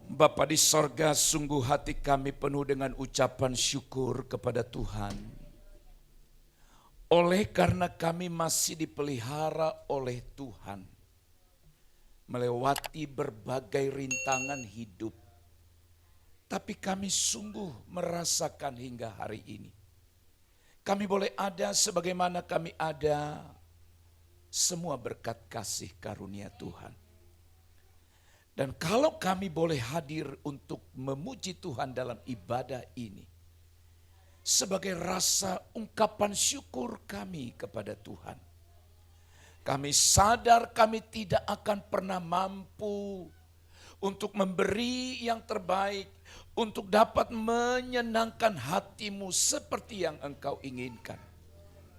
Bapa di sorga, sungguh hati kami penuh dengan ucapan syukur kepada Tuhan. Oleh karena kami masih dipelihara oleh Tuhan, melewati berbagai rintangan hidup, tapi kami sungguh merasakan hingga hari ini. Kami boleh ada sebagaimana kami ada, semua berkat kasih karunia Tuhan. Dan kalau kami boleh hadir untuk memuji Tuhan dalam ibadah ini, sebagai rasa ungkapan syukur kami kepada Tuhan. Kami sadar kami tidak akan pernah mampu untuk memberi yang terbaik, untuk dapat menyenangkan hatimu seperti yang Engkau inginkan.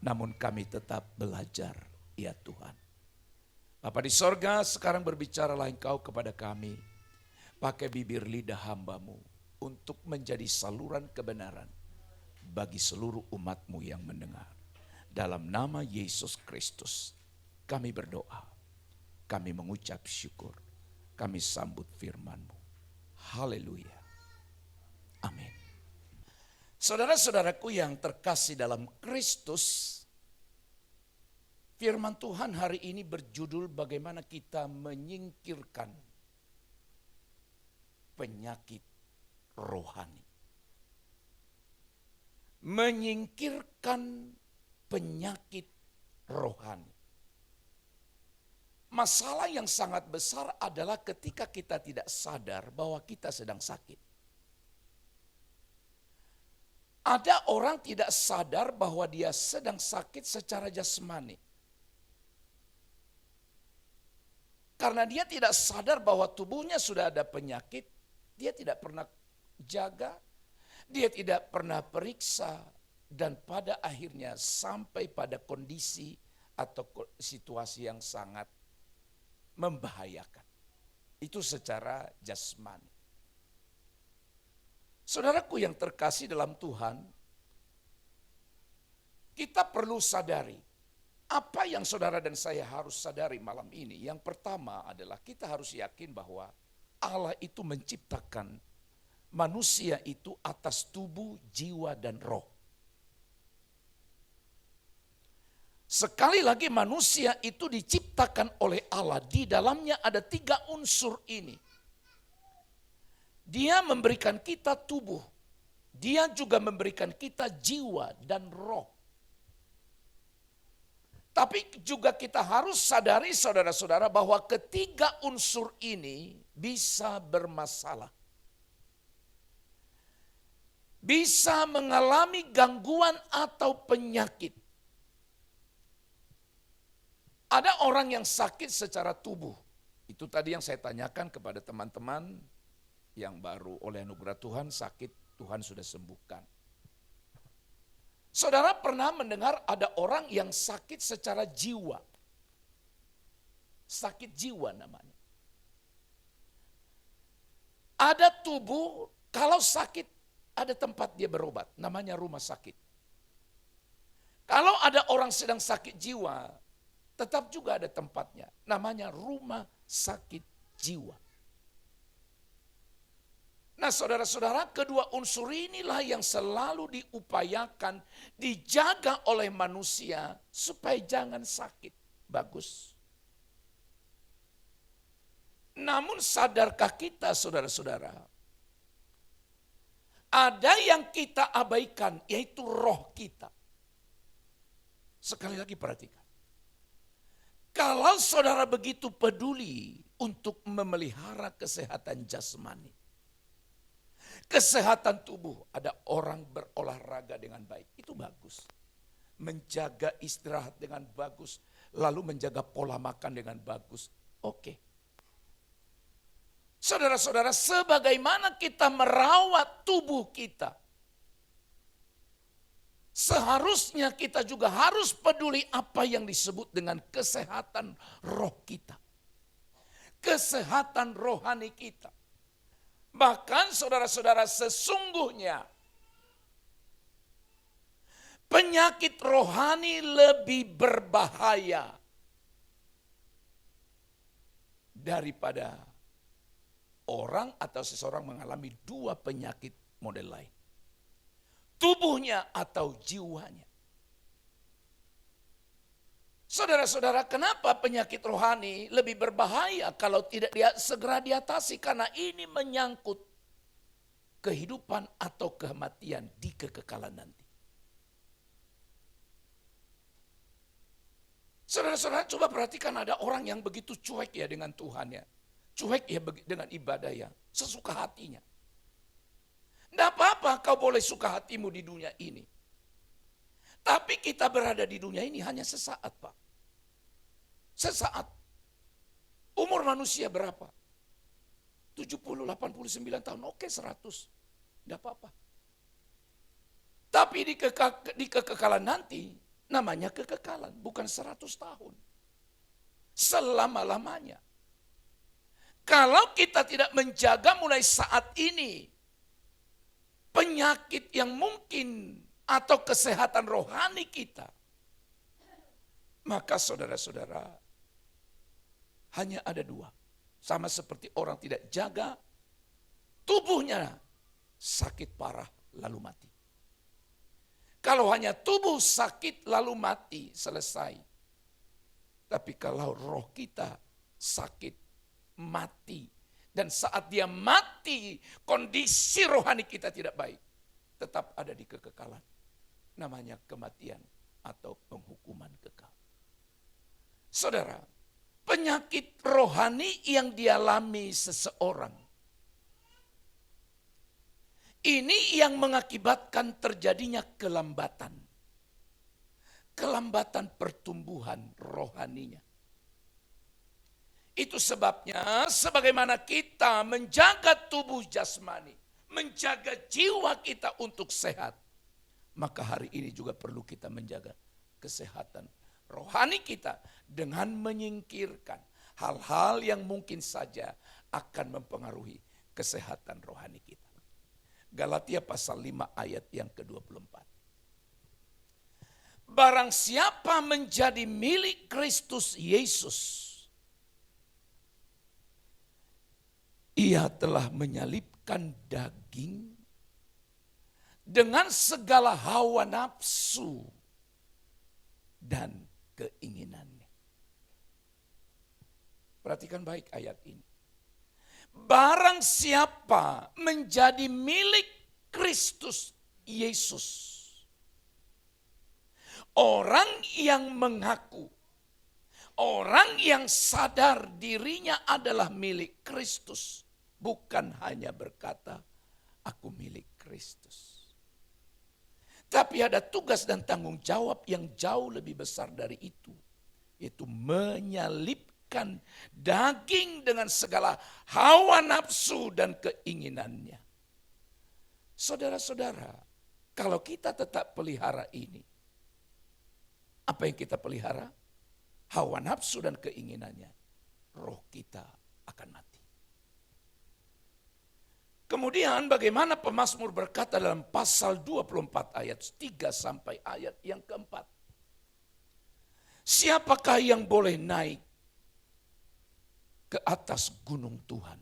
Namun kami tetap belajar, ya Tuhan. Bapa di sorga, sekarang berbicaralah Engkau kepada kami. Pakai bibir lidah hamba-Mu untuk menjadi saluran kebenaran bagi seluruh umat-Mu yang mendengar. Dalam nama Yesus Kristus, kami berdoa, kami mengucap syukur, kami sambut firman-Mu. Haleluya. Amin. Saudara-saudaraku yang terkasih dalam Kristus, firman Tuhan hari ini berjudul bagaimana kita menyingkirkan penyakit rohani. Menyingkirkan penyakit rohani. Masalah yang sangat besar adalah ketika kita tidak sadar bahwa kita sedang sakit. Ada orang tidak sadar bahwa dia sedang sakit secara jasmani. Karena dia tidak sadar bahwa tubuhnya sudah ada penyakit, dia tidak pernah jaga, dia tidak pernah periksa, dan pada akhirnya sampai pada kondisi atau situasi yang sangat membahayakan. Itu secara jasmani. Saudaraku yang terkasih dalam Tuhan, kita perlu sadari apa yang saudara dan saya harus sadari malam ini. Yang pertama adalah kita harus yakin bahwa Allah itu menciptakan manusia itu atas tubuh, jiwa, dan roh. Sekali lagi manusia itu diciptakan oleh Allah. Di dalamnya ada 3 unsur ini. Dia memberikan kita tubuh. Dia juga memberikan kita jiwa dan roh. Tapi juga kita harus sadari saudara-saudara bahwa ketiga unsur ini bisa bermasalah. Bisa mengalami gangguan atau penyakit. Ada orang yang sakit secara tubuh. Itu tadi yang saya tanyakan kepada teman-teman yang baru oleh anugerah Tuhan sakit, Tuhan sudah sembuhkan. Saudara pernah mendengar ada orang yang sakit secara jiwa. Sakit jiwa namanya. Ada tubuh, kalau sakit ada tempat dia berobat, namanya rumah sakit. Kalau ada orang sedang sakit jiwa, tetap juga ada tempatnya, namanya rumah sakit jiwa. Nah saudara-saudara, kedua unsur inilah yang selalu diupayakan, dijaga oleh manusia supaya jangan sakit. Bagus. Namun sadarkah kita saudara-saudara, ada yang kita abaikan yaitu roh kita. Sekali lagi perhatikan. Kalau saudara begitu peduli untuk memelihara kesehatan jasmani, kesehatan tubuh, ada orang berolahraga dengan baik, itu bagus. Menjaga istirahat dengan bagus, lalu menjaga pola makan dengan bagus, oke. Saudara-saudara, sebagaimana kita merawat tubuh kita, seharusnya kita juga harus peduli apa yang disebut dengan kesehatan roh kita. Kesehatan rohani kita. Bahkan saudara-saudara, sesungguhnya penyakit rohani lebih berbahaya daripada seseorang atau seseorang mengalami dua penyakit model lain. Tubuhnya atau jiwanya. Saudara-saudara, kenapa penyakit rohani lebih berbahaya kalau tidak segera diatasi? Karena ini menyangkut kehidupan atau kematian di kekekalan nanti. Saudara-saudara, coba perhatikan, ada orang yang begitu cuek ya dengan Tuhan ya. Cuek ya dengan ibadah ya, sesuka hatinya. Tidak apa-apa kau boleh suka hatimu di dunia ini. Tapi kita berada di dunia ini hanya sesaat, Pak. Sesaat. Umur manusia berapa? 70, 89 tahun, oke 100. Tidak apa-apa. Tapi di kekekalan nanti, namanya kekekalan, bukan 100 tahun. Selama-lamanya. Kalau kita tidak menjaga mulai saat ini, penyakit yang mungkin atau kesehatan rohani kita, maka saudara-saudara, hanya ada dua. Sama seperti orang tidak jaga, tubuhnya sakit parah lalu mati. Kalau hanya tubuh sakit lalu mati, selesai. Tapi kalau roh kita sakit, mati. Dan saat dia mati, kondisi rohani kita tidak baik. Tetap ada di kekekalan. Namanya kematian atau penghukuman kekal. Saudara, penyakit rohani yang dialami seseorang, ini yang mengakibatkan terjadinya kelambatan. Kelambatan pertumbuhan rohaninya. Itu sebabnya sebagaimana kita menjaga tubuh jasmani, menjaga jiwa kita untuk sehat, maka hari ini juga perlu kita menjaga kesehatan rohani kita dengan menyingkirkan hal-hal yang mungkin saja akan mempengaruhi kesehatan rohani kita. Galatia pasal 5 ayat yang ke-24. Barang siapa menjadi milik Kristus Yesus, ia telah menyalibkan daging dengan segala hawa nafsu dan keinginannya. Perhatikan baik ayat ini. Barang siapa menjadi milik Kristus Yesus, orang yang mengaku, orang yang sadar dirinya adalah milik Kristus, bukan hanya berkata, aku milik Kristus. Tapi ada tugas dan tanggung jawab yang jauh lebih besar dari itu, yaitu menyalibkan daging dengan segala hawa nafsu dan keinginannya. Saudara-saudara, kalau kita tetap pelihara ini, apa yang kita pelihara? Hawa nafsu dan keinginannya, roh kita akan mati. Kemudian bagaimana pemazmur berkata dalam pasal 24 ayat 3 sampai ayat yang keempat. Siapakah yang boleh naik ke atas gunung Tuhan?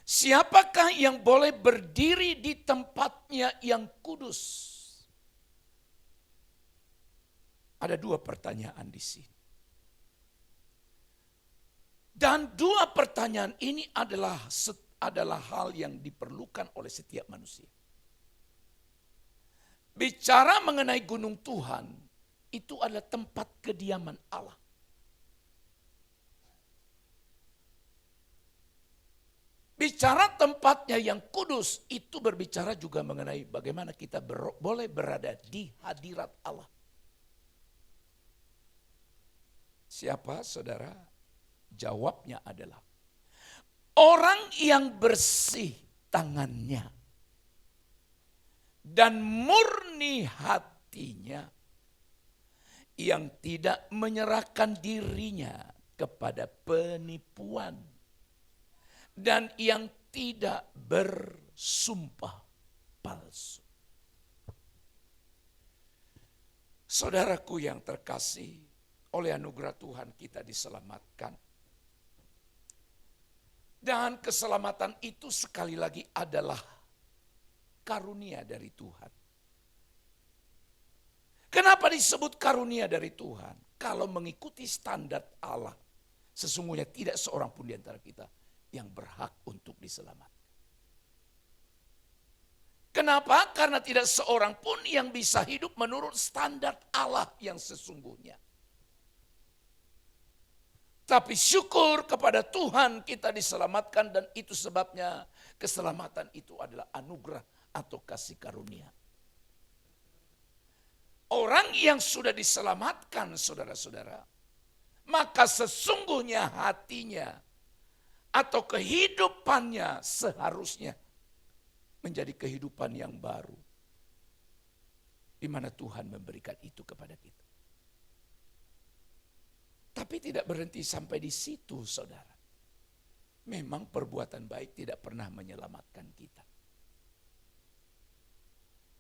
Siapakah yang boleh berdiri di tempatnya yang kudus? Ada dua pertanyaan di sini. Dan dua pertanyaan ini adalah hal yang diperlukan oleh setiap manusia. Bicara mengenai gunung Tuhan, itu adalah tempat kediaman Allah. Bicara tempatnya yang kudus, itu berbicara juga mengenai bagaimana kita boleh berada di hadirat Allah. Siapa saudara? Jawabnya adalah orang yang bersih tangannya dan murni hatinya, yang tidak menyerahkan dirinya kepada penipuan dan yang tidak bersumpah palsu. Saudaraku yang terkasih, oleh anugerah Tuhan kita diselamatkan. Dan keselamatan itu sekali lagi adalah karunia dari Tuhan. Kenapa disebut karunia dari Tuhan? Kalau mengikuti standar Allah, sesungguhnya tidak seorang pun di antara kita yang berhak untuk diselamatkan. Kenapa? Karena tidak seorang pun yang bisa hidup menurut standar Allah yang sesungguhnya. Tapi syukur kepada Tuhan kita diselamatkan, dan itu sebabnya keselamatan itu adalah anugerah atau kasih karunia. Orang yang sudah diselamatkan, saudara-saudara, maka sesungguhnya hatinya atau kehidupannya seharusnya menjadi kehidupan yang baru, di mana Tuhan memberikan itu kepada kita. Tapi tidak berhenti sampai di situ, saudara. Memang perbuatan baik tidak pernah menyelamatkan kita.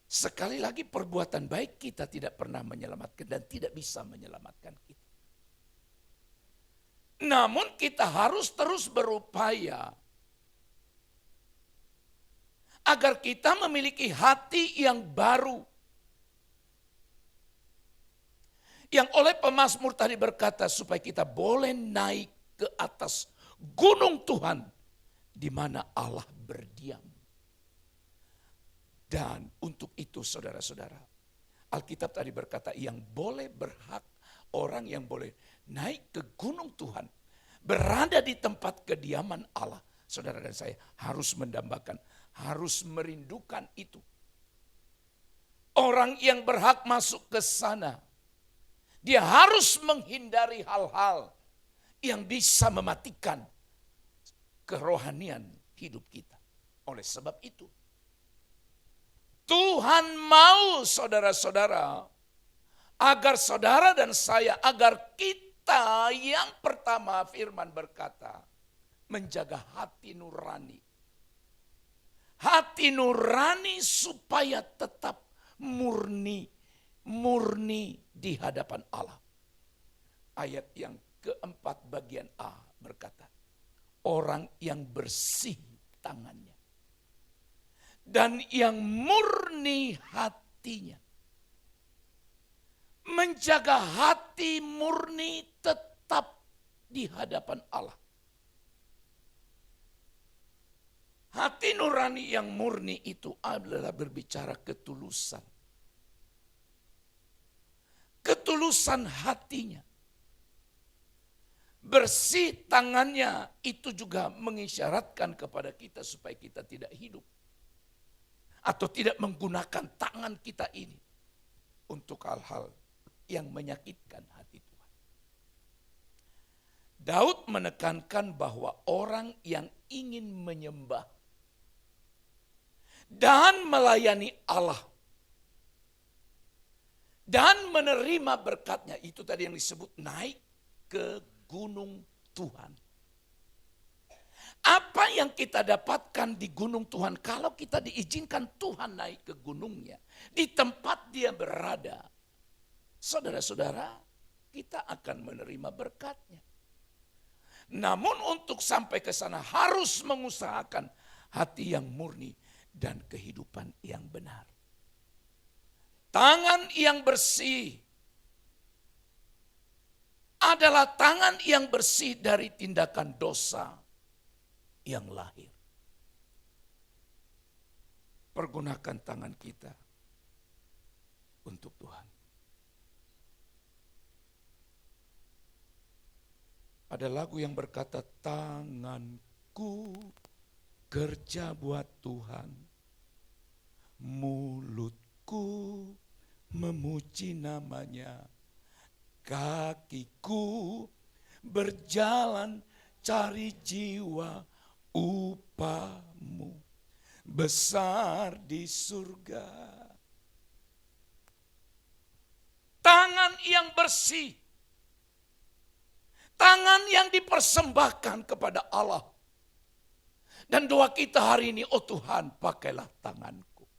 Sekali lagi, perbuatan baik kita tidak pernah menyelamatkan dan tidak bisa menyelamatkan kita. Namun kita harus terus berupaya agar kita memiliki hati yang baru. Yang oleh pemazmur tadi berkata supaya kita boleh naik ke atas gunung Tuhan di mana Allah berdiam. Dan untuk itu saudara-saudara, Alkitab tadi berkata yang boleh berhak, orang yang boleh naik ke gunung Tuhan, berada di tempat kediaman Allah. Saudara dan saya harus mendambakan, harus merindukan itu. Orang yang berhak masuk ke sana, dia harus menghindari hal-hal yang bisa mematikan kerohanian hidup kita. Oleh sebab itu, Tuhan mau saudara-saudara, agar saudara dan saya, agar kita yang pertama firman berkata, menjaga hati nurani. Hati nurani supaya tetap murni di hadapan Allah. Ayat yang keempat bagian A berkata, orang yang bersih tangannya dan yang murni hatinya. Menjaga hati murni tetap di hadapan Allah. Hati nurani yang murni itu adalah berbicara ketulusan. Ketulusan hatinya. Bersih tangannya itu juga mengisyaratkan kepada kita supaya kita tidak hidup. Atau tidak menggunakan tangan kita ini untuk hal-hal yang menyakitkan hati Tuhan. Daud menekankan bahwa orang yang ingin menyembah dan melayani Allah dan menerima berkatnya, itu tadi yang disebut naik ke gunung Tuhan. Apa yang kita dapatkan di gunung Tuhan kalau kita diizinkan Tuhan naik ke gunungnya, di tempat dia berada, saudara-saudara, kita akan menerima berkatnya. Namun untuk sampai ke sana harus mengusahakan hati yang murni dan kehidupan yang benar. Tangan yang bersih adalah tangan yang bersih dari tindakan dosa yang lahir. Pergunakan tangan kita untuk Tuhan. Ada lagu yang berkata, tanganku kerja buat Tuhan, mulutku memuji namanya, kakiku berjalan cari jiwa, upahmu besar di surga. Tangan yang bersih, tangan yang dipersembahkan kepada Allah. Dan doa kita hari ini, oh Tuhan, pakailah tanganku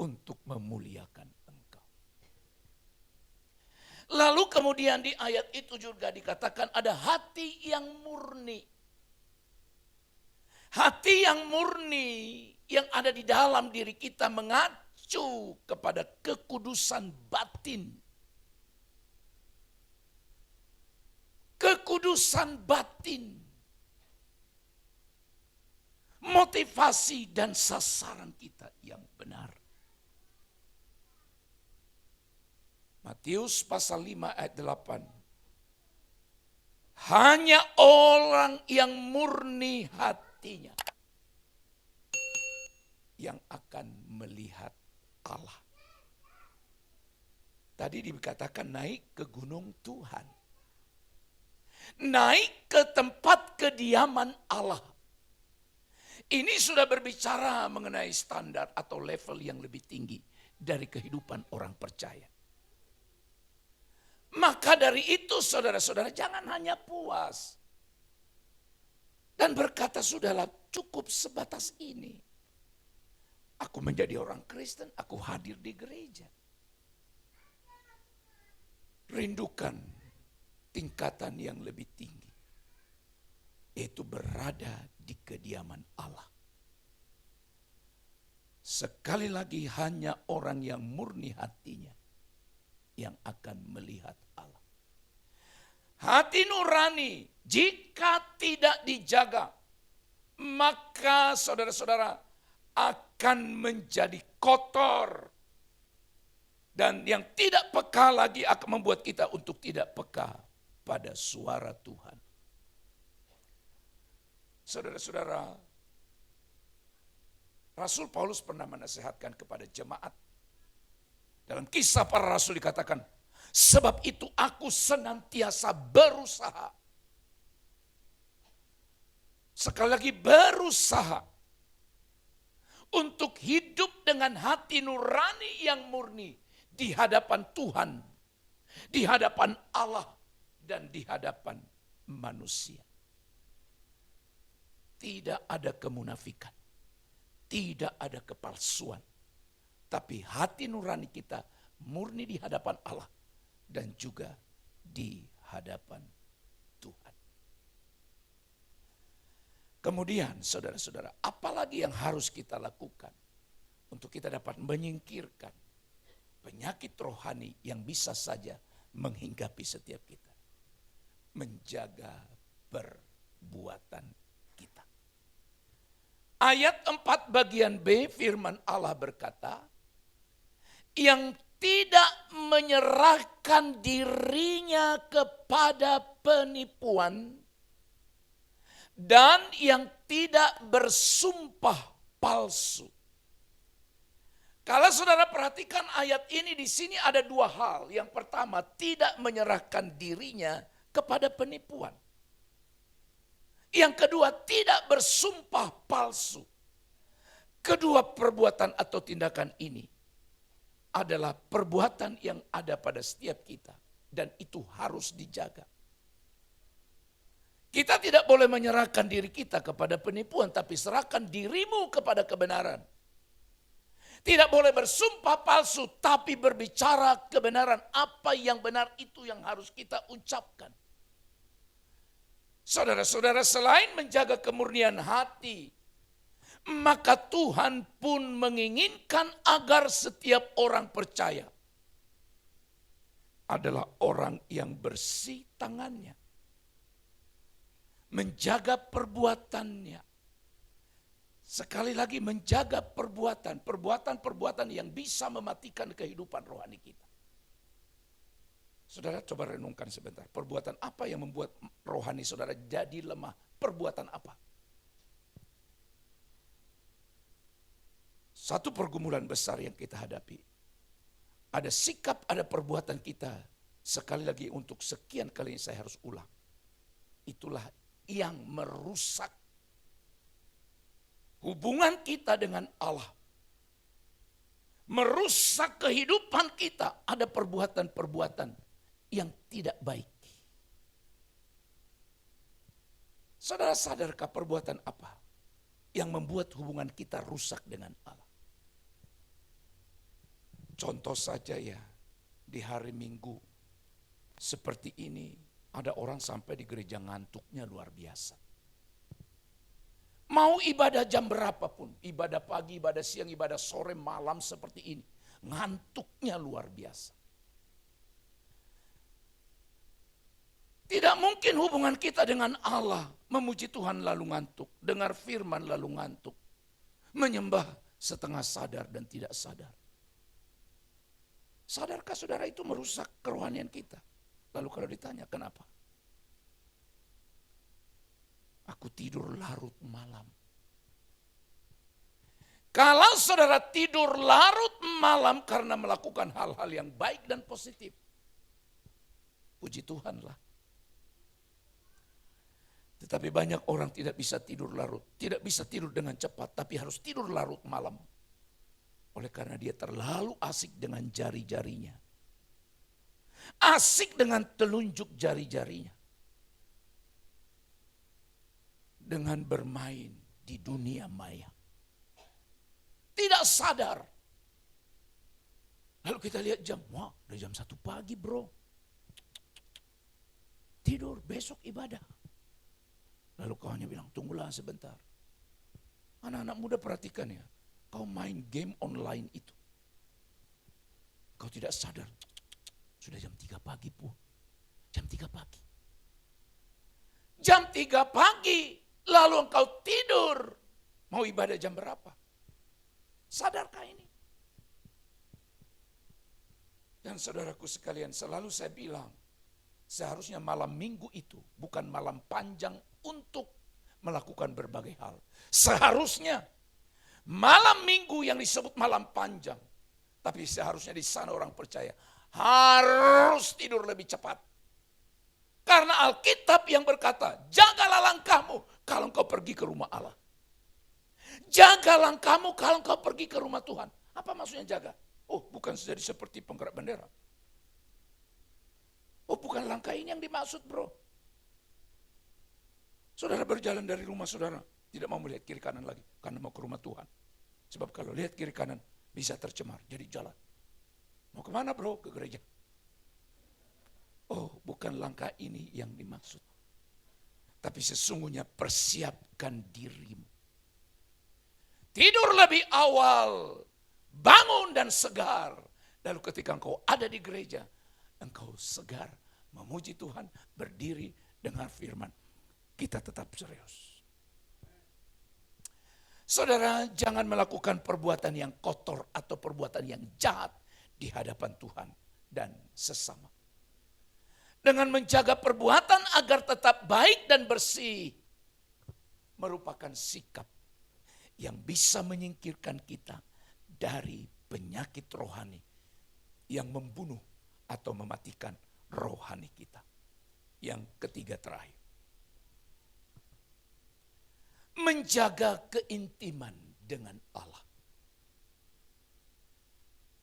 untuk memuliakan Engkau. Lalu kemudian di ayat itu juga dikatakan ada hati yang murni. yang murni yang ada di dalam diri kita mengacu kepada kekudusan batin. Kekudusan batin. Motivasi dan sasaran kita yang benar. Matius pasal 5 ayat 8. Hanya orang yang murni hatinya yang akan melihat Allah. Tadi dikatakan naik ke gunung Tuhan. Naik ke tempat kediaman Allah. Ini sudah berbicara mengenai standar atau level yang lebih tinggi dari kehidupan orang percaya. Maka dari itu saudara-saudara jangan hanya puas. Dan berkata sudahlah cukup sebatas ini. Aku menjadi orang Kristen, aku hadir di gereja. Rindukan tingkatan yang lebih tinggi. Yaitu berada di kediaman Allah. Sekali lagi hanya orang yang murni hatinya yang akan melihat Allah. Hati nurani jika tidak dijaga, maka saudara-saudara akan menjadi kotor. Dan yang tidak peka lagi akan membuat kita untuk tidak peka pada suara Tuhan. Saudara-saudara, Rasul Paulus pernah menasihatkan kepada jemaat. Dalam Kisah Para Rasul dikatakan, sebab itu aku senantiasa berusaha. Sekali lagi berusaha. Untuk hidup dengan hati nurani yang murni. Di hadapan Tuhan. Di hadapan Allah. Dan di hadapan manusia. Tidak ada kemunafikan. Tidak ada kepalsuan. Tapi hati nurani kita murni di hadapan Allah dan juga di hadapan Tuhan. Kemudian saudara-saudara, apalagi yang harus kita lakukan untuk kita dapat menyingkirkan penyakit rohani yang bisa saja menghinggapi setiap kita. Menjaga perbuatan kita. Ayat 4 bagian B firman Allah berkata, yang tidak menyerahkan dirinya kepada penipuan dan yang tidak bersumpah palsu. Kalau saudara perhatikan ayat ini, di sini ada dua hal. Yang pertama, tidak menyerahkan dirinya kepada penipuan. Yang kedua, tidak bersumpah palsu. Kedua perbuatan atau tindakan ini adalah perbuatan yang ada pada setiap kita. Dan itu harus dijaga. Kita tidak boleh menyerahkan diri kita kepada penipuan, tapi serahkan dirimu kepada kebenaran. Tidak boleh bersumpah palsu, tapi berbicara kebenaran. Apa yang benar itu yang harus kita ucapkan. Saudara-saudara, selain menjaga kemurnian hati, maka Tuhan pun menginginkan agar setiap orang percaya adalah orang yang bersih tangannya. Menjaga perbuatannya. Sekali lagi menjaga perbuatan yang bisa mematikan kehidupan rohani kita. Saudara coba renungkan sebentar, perbuatan apa yang membuat rohani saudara jadi lemah? Perbuatan apa? Satu pergumulan besar yang kita hadapi. Ada sikap, ada perbuatan kita. Sekali lagi untuk sekian kali saya harus ulang. Itulah yang merusak hubungan kita dengan Allah. Merusak kehidupan kita. Ada perbuatan-perbuatan yang tidak baik. Saudara sadarkah perbuatan apa yang membuat hubungan kita rusak dengan Allah? Contoh saja ya, di hari Minggu seperti ini ada orang sampai di gereja ngantuknya luar biasa. Mau ibadah jam berapapun, ibadah pagi, ibadah siang, ibadah sore, malam seperti ini. Ngantuknya luar biasa. Tidak mungkin hubungan kita dengan Allah memuji Tuhan lalu ngantuk, dengar firman lalu ngantuk, menyembah setengah sadar dan tidak sadar. Sadarkah saudara itu merusak kerohanian kita? Lalu kalau ditanya kenapa? Aku tidur larut malam. Kalau saudara tidur larut malam karena melakukan hal-hal yang baik dan positif, puji Tuhanlah. Tetapi banyak orang tidak bisa tidur larut. Tidak bisa tidur dengan cepat, tapi harus tidur larut malam. Oleh karena dia terlalu asik dengan jari-jarinya. Asik dengan telunjuk jari-jarinya. Dengan bermain di dunia maya. Tidak sadar. Lalu kita lihat jam, wah udah jam 1 pagi bro. Tidur, besok ibadah. Lalu kawannya bilang, tunggulah sebentar. Anak-anak muda perhatikan ya, kau main game online itu. Kau tidak sadar, sudah jam 3 pagi pun. Jam 3 pagi. Jam 3 pagi, lalu engkau tidur. Mau ibadah jam berapa? Sadarkah ini? Dan saudaraku sekalian, selalu saya bilang, seharusnya malam minggu itu bukan malam panjang untuk melakukan berbagai hal. Seharusnya malam minggu yang disebut malam panjang. Tapi seharusnya di sana orang percaya harus tidur lebih cepat. Karena Alkitab yang berkata, jagalah langkahmu kalau engkau pergi ke rumah Allah. Jaga langkahmu kalau engkau pergi ke rumah Tuhan. Apa maksudnya jaga? Oh, bukan jadi seperti penggerak bendera. Oh, bukan langkah ini yang dimaksud bro. Saudara berjalan dari rumah saudara, tidak mau melihat kiri kanan lagi, karena mau ke rumah Tuhan. Sebab kalau lihat kiri kanan, bisa tercemar, jadi jalan. Mau kemana bro? Ke gereja. Oh, bukan langkah ini yang dimaksud. Tapi sesungguhnya persiapkan dirimu. Tidur lebih awal, bangun dan segar. Lalu ketika engkau ada di gereja, engkau segar, memuji Tuhan, berdiri dengar firman. Kita tetap serius. Saudara, jangan melakukan perbuatan yang kotor atau perbuatan yang jahat di hadapan Tuhan dan sesama. Dengan menjaga perbuatan agar tetap baik dan bersih, merupakan sikap yang bisa menyingkirkan kita dari penyakit rohani yang membunuh atau mematikan rohani kita. Yang ketiga terakhir. Menjaga keintiman dengan Allah.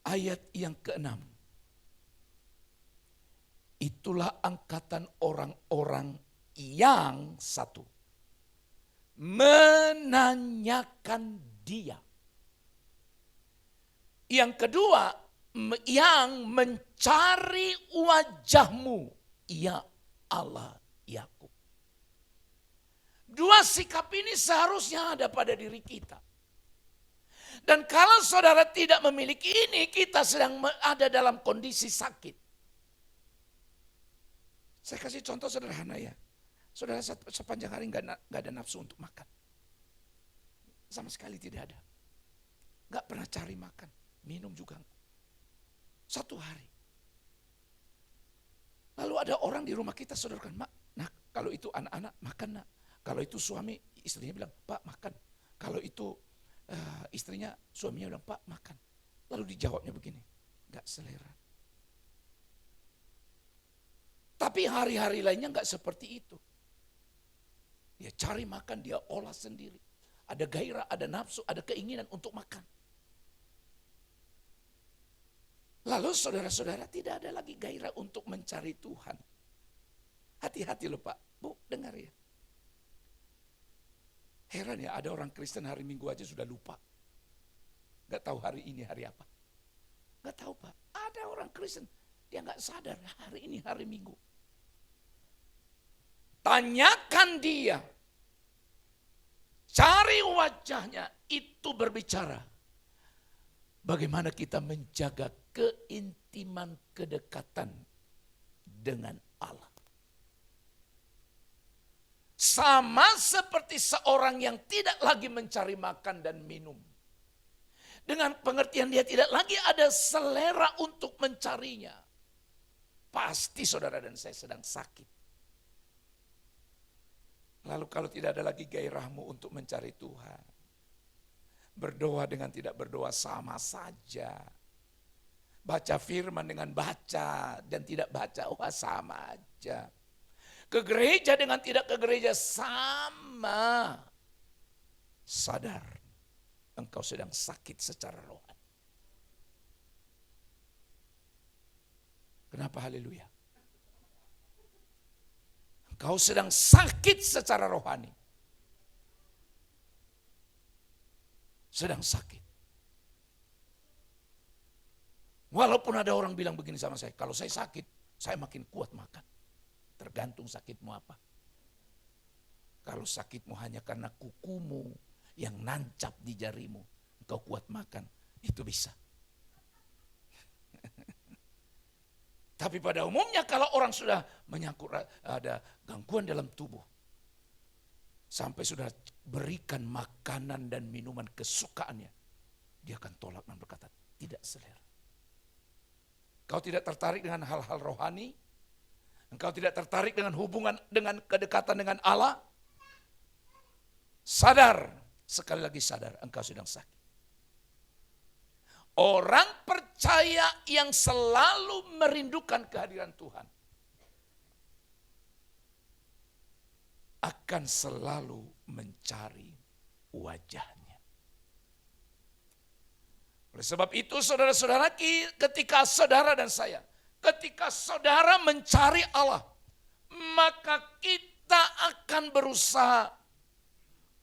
Ayat yang ke-6. Itulah angkatan orang-orang yang satu. Menanyakan dia. Yang kedua, yang mencari wajahmu, ya Allah Yakub. Dua sikap ini seharusnya ada pada diri kita. Dan kalau saudara tidak memiliki ini, kita sedang ada dalam kondisi sakit. Saya kasih contoh sederhana ya. Saudara sepanjang hari nggak ada nafsu untuk makan. Sama sekali tidak ada. Nggak pernah cari makan, minum juga. Satu hari. Lalu ada orang di rumah kita, saudara kan, nah kalau itu anak-anak makan nak. Kalau itu suami, istrinya bilang, Pak makan. Kalau itu istrinya, suaminya bilang, Pak makan. Lalu dijawabnya begini, gak selera. Tapi hari-hari lainnya gak seperti itu. Dia cari makan, dia olah sendiri. Ada gairah, ada nafsu, ada keinginan untuk makan. Lalu saudara-saudara tidak ada lagi gairah untuk mencari Tuhan. Hati-hati loh Pak, Bu dengar ya. Heran ya, ada orang Kristen hari Minggu aja sudah lupa. Gak tahu hari ini hari apa. Gak tahu Pak, ada orang Kristen, dia gak sadar hari ini hari Minggu. Tanyakan dia. Cari wajahnya itu berbicara bagaimana kita menjaga keintiman, kedekatan dengan Allah. Sama seperti seorang yang tidak lagi mencari makan dan minum. Dengan pengertian dia tidak lagi ada selera untuk mencarinya. Pasti saudara dan saya sedang sakit. Lalu kalau tidak ada lagi gairahmu untuk mencari Tuhan, berdoa dengan tidak berdoa sama saja. Baca firman dengan baca dan tidak baca, wah sama aja. Ke gereja dengan tidak ke gereja sama. Sadar, engkau sedang sakit secara rohani. Kenapa haleluya? Engkau sedang sakit secara rohani. Sedang sakit. Walaupun ada orang bilang begini sama saya, kalau saya sakit, saya makin kuat makan. Tergantung sakitmu apa. Kalau sakitmu hanya karena kukumu yang nancap di jarimu, engkau kuat makan, itu bisa. Tapi pada umumnya kalau orang sudah menyangkut ada gangguan dalam tubuh, sampai sudah berikan makanan dan minuman kesukaannya, dia akan tolak dan berkata, tidak selera. Kau tidak tertarik dengan hal-hal rohani? Engkau tidak tertarik dengan hubungan, dengan kedekatan dengan Allah? Sadar, sekali lagi sadar, engkau sedang sakit. Orang percaya yang selalu merindukan kehadiran Tuhan akan selalu mencari wajahnya. Oleh sebab itu saudara-saudara, ketika saudara dan saya, ketika saudara mencari Allah, maka kita akan berusaha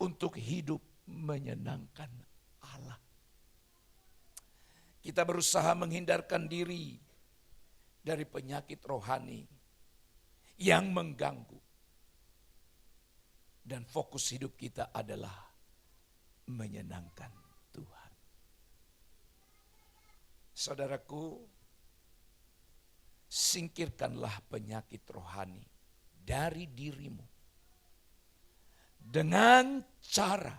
untuk hidup menyenangkan Allah. Kita berusaha menghindarkan diri dari penyakit rohani yang mengganggu. Dan fokus hidup kita adalah menyenangkan Tuhan. Saudaraku, singkirkanlah penyakit rohani dari dirimu dengan cara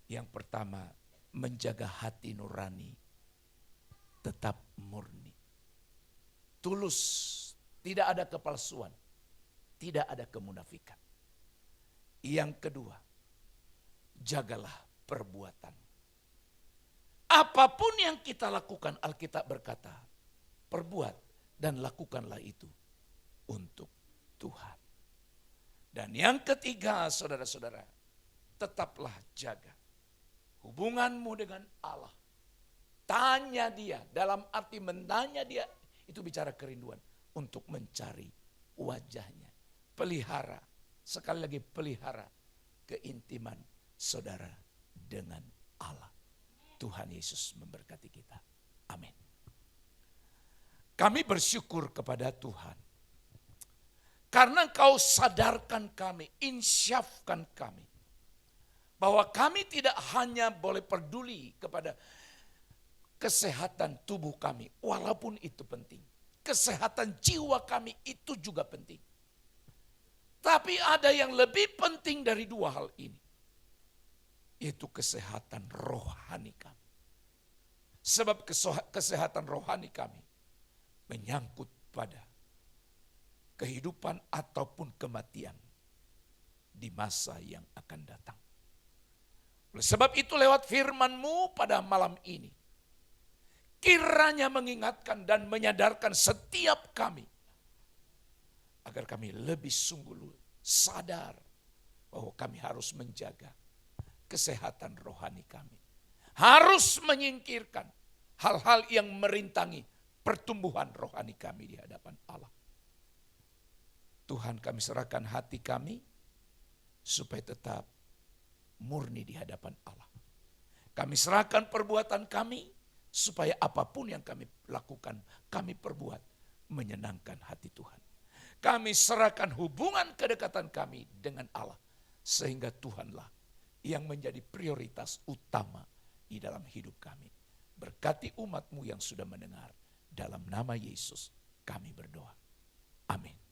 yang pertama, menjaga hati nurani tetap murni, tulus, tidak ada kepalsuan, tidak ada kemunafikan. Yang kedua, jagalah perbuatan. Apapun yang kita lakukan, Alkitab berkata, perbuat dan lakukanlah itu untuk Tuhan. Dan yang ketiga, saudara-saudara, tetaplah jaga hubunganmu dengan Allah. Tanya dia, dalam arti menanya dia, itu bicara kerinduan untuk mencari wajahnya. Pelihara, sekali lagi pelihara keintiman saudara dengan Allah. Tuhan Yesus memberkati kita. Amin. Kami bersyukur kepada Tuhan. Karena Engkau sadarkan kami, insyafkan kami. Bahwa kami tidak hanya boleh peduli kepada kesehatan tubuh kami, walaupun itu penting. Kesehatan jiwa kami itu juga penting. Tapi ada yang lebih penting dari dua hal ini, yaitu kesehatan rohani kami. Sebab kesehatan rohani kami menyangkut pada kehidupan ataupun kematian di masa yang akan datang. Oleh sebab itu lewat firman-Mu pada malam ini, kiranya mengingatkan dan menyadarkan setiap kami, agar kami lebih sungguh sadar bahwa kami harus menjaga kesehatan rohani kami. Harus menyingkirkan hal-hal yang merintangi pertumbuhan rohani kami di hadapan Allah. Tuhan, kami serahkan hati kami supaya tetap murni di hadapan Allah. Kami serahkan perbuatan kami supaya apapun yang kami lakukan, kami perbuat menyenangkan hati Tuhan. Kami serahkan hubungan kedekatan kami dengan Allah, sehingga Tuhanlah yang menjadi prioritas utama di dalam hidup kami. Berkati umat-Mu yang sudah mendengar. Dalam nama Yesus kami berdoa. Amin.